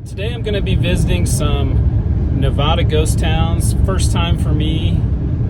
Today I'm going to be visiting some Nevada ghost towns. First time for me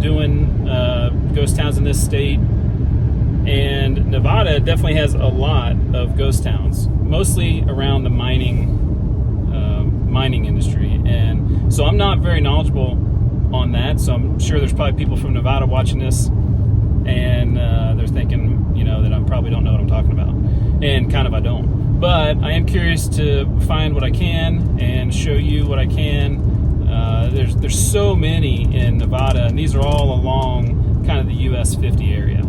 doing ghost towns in this state. And Nevada definitely has a lot of ghost towns, mostly around the mining industry. And so I'm not very knowledgeable on that. So I'm sure there's probably people from Nevada watching this, and they're thinking, that I probably don't know what I'm talking about. And kind of I don't. But I am curious to find what I can and show you what I can. There's so many in Nevada, and these are all along kind of the US 50 area.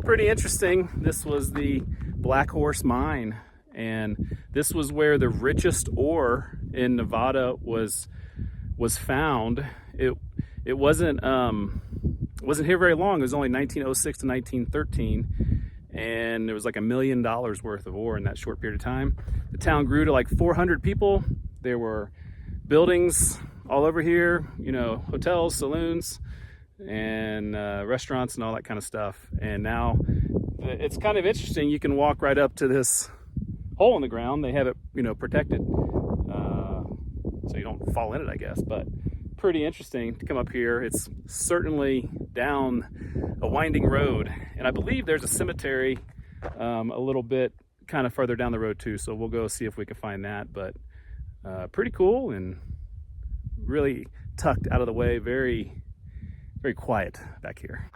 Pretty interesting. This was the Black Horse Mine, and this was where the richest ore in Nevada was found. It wasn't here very long. It was only 1906 to 1913, and there was like $1 million worth of ore in that short period of time. The town grew to like 400 people. There were buildings all over here, hotels, saloons, and restaurants and all that kind of stuff. And now it's kind of interesting. You can walk right up to this hole in the ground. They have it protected, so you don't fall in it, I guess. But pretty interesting to come up here. It's certainly down a winding road, and I believe there's a cemetery a little bit kind of further down the road too, so we'll go see if we can find that. But pretty cool and really tucked out of the way. Very quiet back here.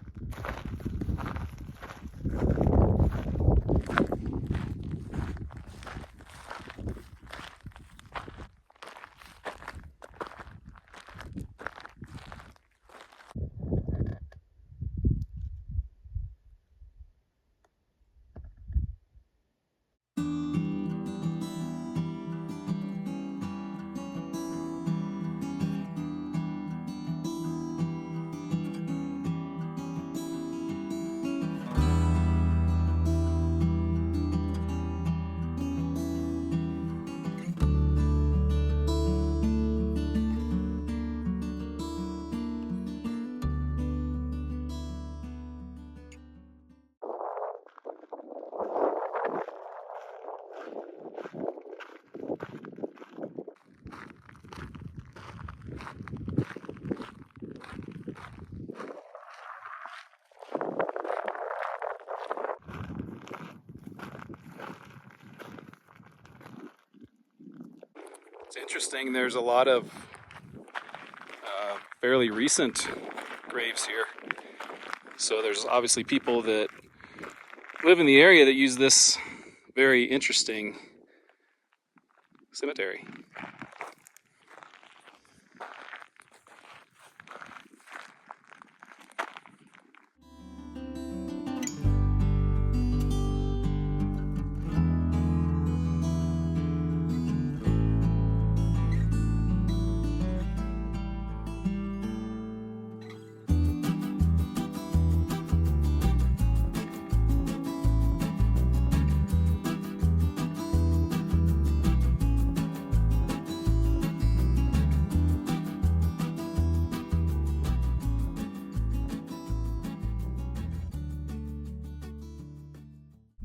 It's interesting, there's a lot of fairly recent graves here. So there's obviously people that live in the area that use this very interesting cemetery.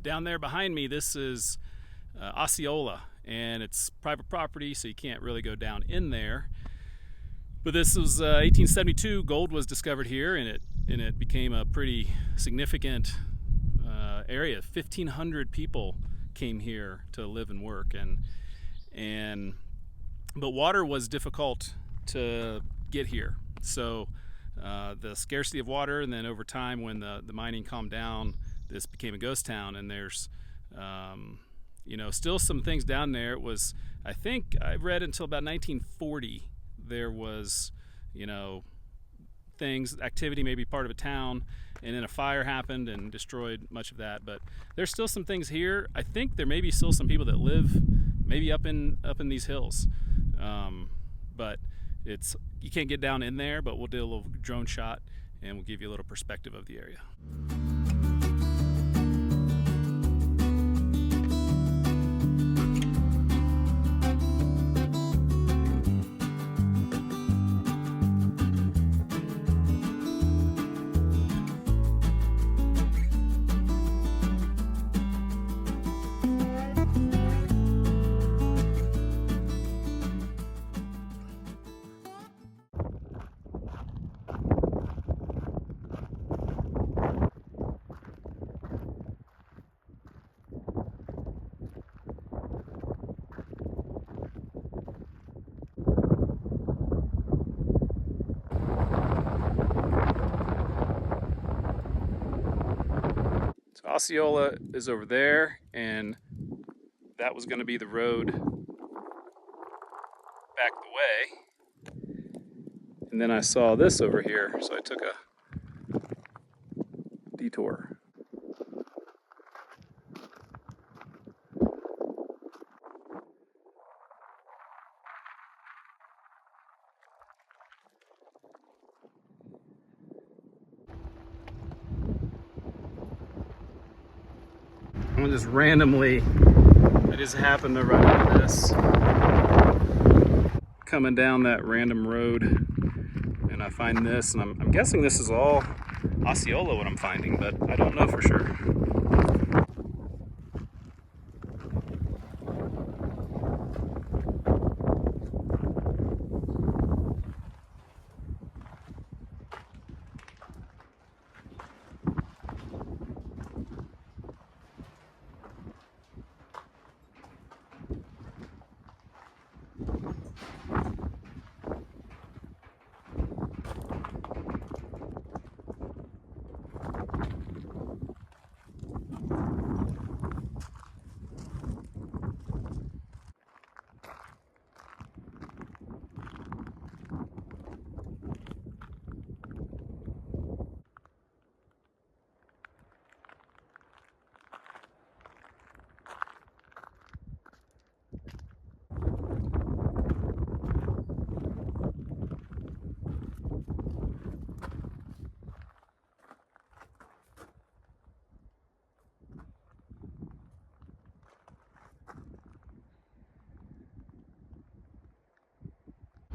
Down there behind me, this is Oseola, and it's private property, so you can't really go down in there. But this was 1872. Gold was discovered here, and it became a pretty significant area. 1,500 people came here to live and work, but water was difficult to get here. So the scarcity of water, and then over time, when the mining calmed down, this became a ghost town. And there's still some things down there. It was, I think I read, until about 1940 there was you know, things, activity, maybe part of a town, and then a fire happened and destroyed much of that. But there's still some things here. I think there may be still some people that live maybe up in these hills, but you can't get down in there. But we'll do a little drone shot and we'll give you a little perspective of the area. So Osceola is over there, and that was going to be the road back the way. And then I saw this over here, so I took a detour. And just randomly, I just happened to run into this coming down that random road, and I find this, and I'm guessing this is all Osceola what I'm finding, but I don't know for sure.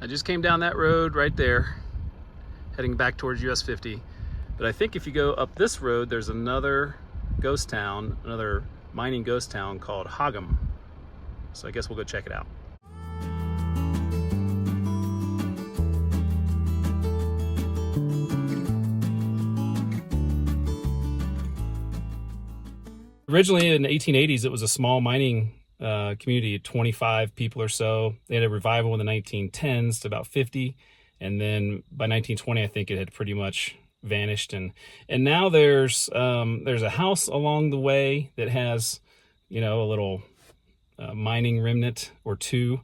I just came down that road right there, heading back towards US 50. But I think if you go up this road, there's another ghost town, another mining ghost town called Hogum. So I guess we'll go check it out. Originally in the 1880s, it was a small mining community, 25 people or so. They had a revival in the 1910s to about 50, and then by 1920, I think it had pretty much vanished. And now there's a house along the way that has, you know, a little mining remnant or two.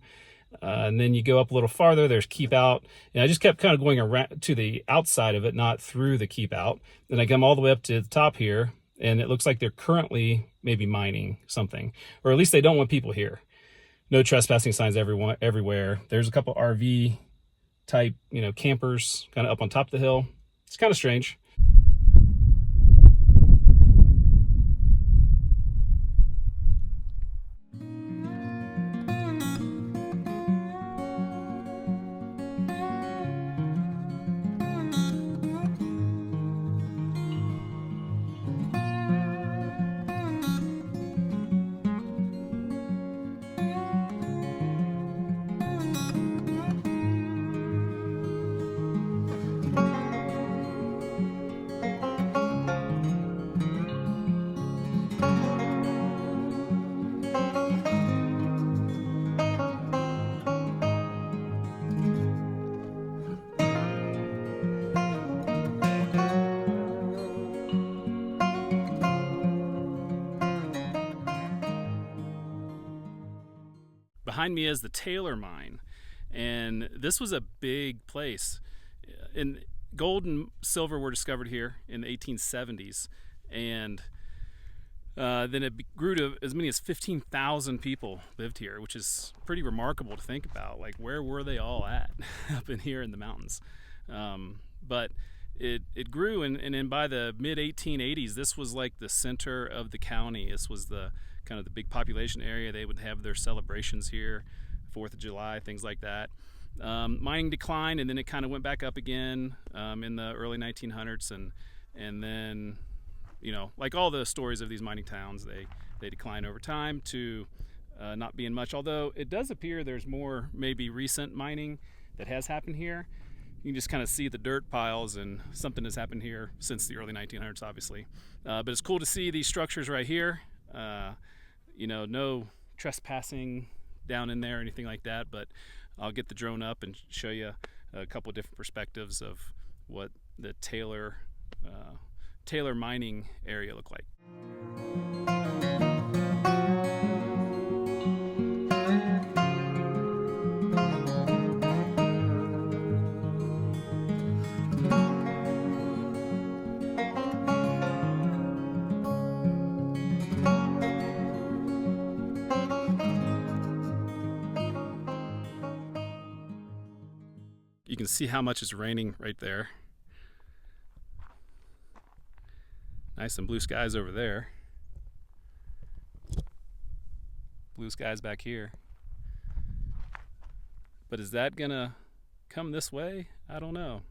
And then you go up a little farther, there's Keep Out. And I just kept kind of going around to the outside of it, not through the Keep Out. Then I come all the way up to the top here, and it looks like they're currently maybe mining something, or at least they don't want people here. No trespassing signs everywhere. There's a couple RV type, you know, campers kind of up on top of the hill. It's kind of strange. Behind me is the Taylor mine, and this was a big place. in gold and silver were discovered here in the 1870s, and then it grew to as many as 15,000 people lived here, which is pretty remarkable to think about. Like, where were they all at up in here in the mountains? But it grew, and then by the mid 1880s, this was like the center of the county. This was the kind of the big population area. They would have their celebrations here, 4th of July, things like that. Mining declined, and then it kind of went back up again in the early 1900s, and then, you know, like all the stories of these mining towns, they decline over time to not being much. Although it does appear there's more maybe recent mining that has happened here. You can just kind of see the dirt piles, and something has happened here since the early 1900s, obviously. But it's cool to see these structures right here. You know, no trespassing down in there or anything like that, but I'll get the drone up and show you a couple of different perspectives of what the Taylor mining area looked like. You can see how much it's raining right there. Nice and blue skies over there. Blue skies back here. But is that gonna come this way? I don't know.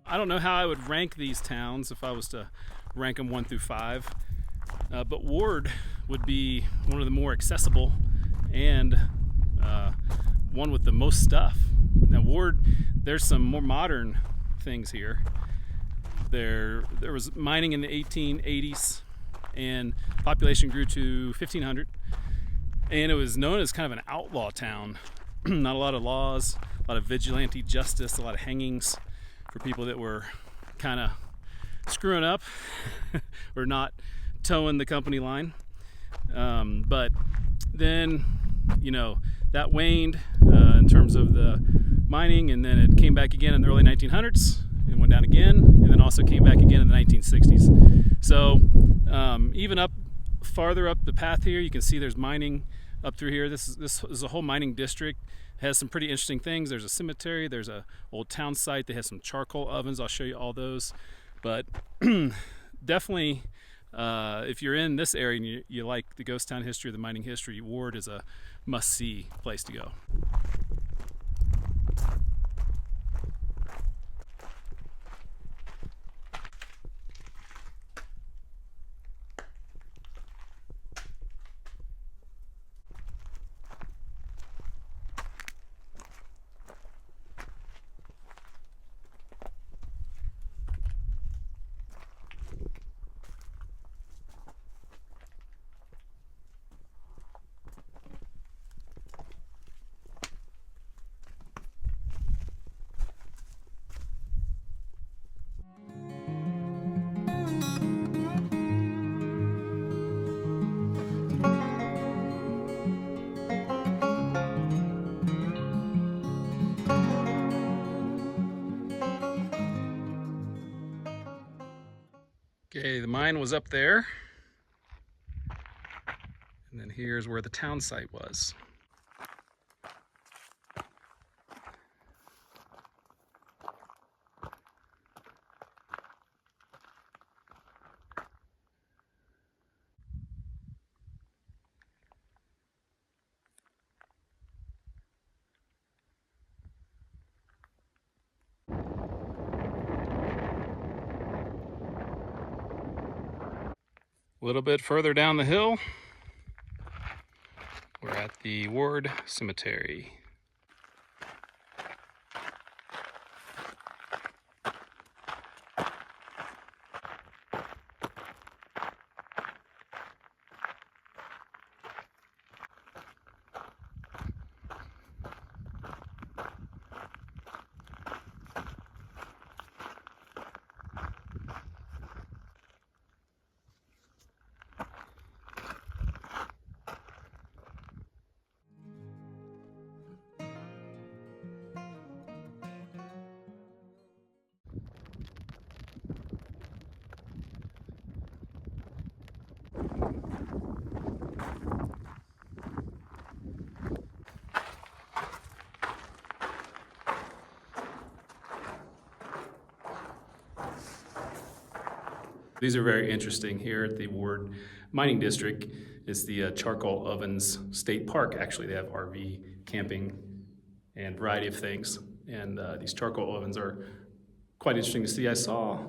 I don't know how I would rank these towns if I was to rank them 1 through 5, but Ward would be one of the more accessible and one with the most stuff. Now Ward, there's some more modern things here. There was mining in the 1880s, and population grew to 1,500, and it was known as kind of an outlaw town. Not a lot of laws, a lot of vigilante justice, a lot of hangings for people that were kind of screwing up or not towing the company line. But then, you know, that waned in terms of the mining, and then it came back again in the early 1900s and went down again, and then also came back again in the 1960s. So even up farther up the path here, you can see there's mining up through here. This is a whole mining district. Has some pretty interesting things. There's a cemetery, there's a old town site that has some charcoal ovens. I'll show you all those. But definitely, if you're in this area and you like the ghost town history, the mining history, Ward is a must-see place to go. Okay, the mine was up there, and then here's where the town site was. A little bit further down the hill, we're at the Ward Cemetery. These are very interesting. Here at the Ward Mining District is the Charcoal Ovens State Park. Actually, they have RV camping and variety of things. And these charcoal ovens are quite interesting to see. I saw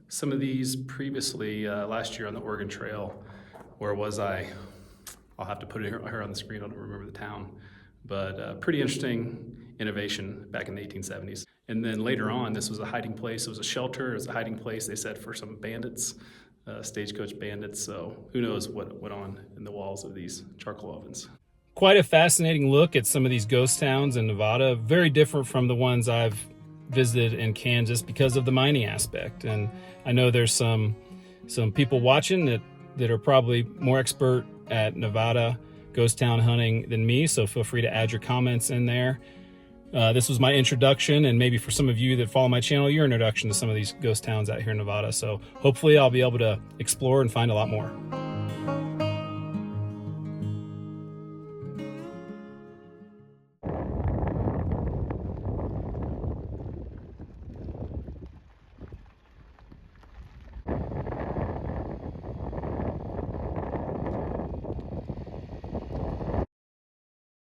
some of these previously last year on the Oregon Trail. Where was I? I'll have to put it here on the screen. I don't remember the town. But pretty interesting innovation back in the 1870s. And then later on, this was a hiding place. It was a shelter. It was a hiding place, they said, for some bandits, stagecoach bandits. So who knows what went on in the walls of these charcoal ovens. Quite a fascinating look at some of these ghost towns in Nevada. Very different from the ones I've visited in Kansas because of the mining aspect. And I know there's some people watching that are probably more expert at Nevada ghost town hunting than me, so feel free to add your comments in there. This was my introduction, and maybe for some of you that follow my channel, your introduction to some of these ghost towns out here in Nevada. So hopefully I'll be able to explore and find a lot more.